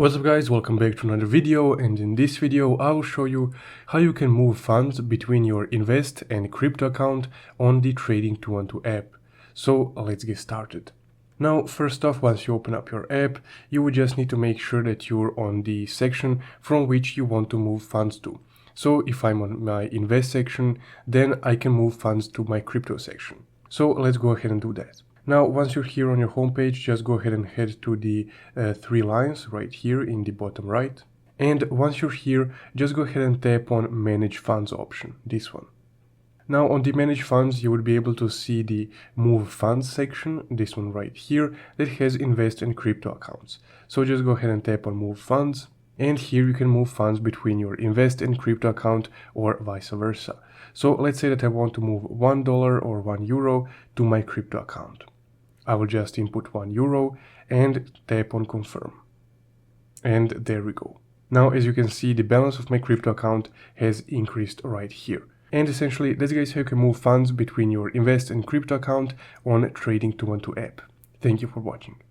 What's up guys, welcome back to another video, and in this video I will show you how you can move funds between your invest and crypto account on the Trading 212 app. So let's get started. Now first off, once you open up your app, you would just need to make sure that you're on the section from which you want to move funds to. So if I'm on my invest section, then I can move funds to my crypto section. So let's go ahead and do that. Now, once you're here on your homepage, just go ahead and head to the three lines right here in the bottom right. And once you're here, just go ahead and tap on Manage Funds option, this one. Now, on the Manage Funds, you will be able to see the Move Funds section, this one right here, that has Invest and Crypto accounts. So just go ahead and tap on Move Funds. And here you can move funds between your invest and crypto account or vice versa. So let's say that I want to move $1 or €1 to my crypto account. I will just input €1 and tap on confirm. And there we go. Now, as you can see, the balance of my crypto account has increased right here. And essentially, that's guys how you can move funds between your invest and crypto account on Trading 212 app. Thank you for watching.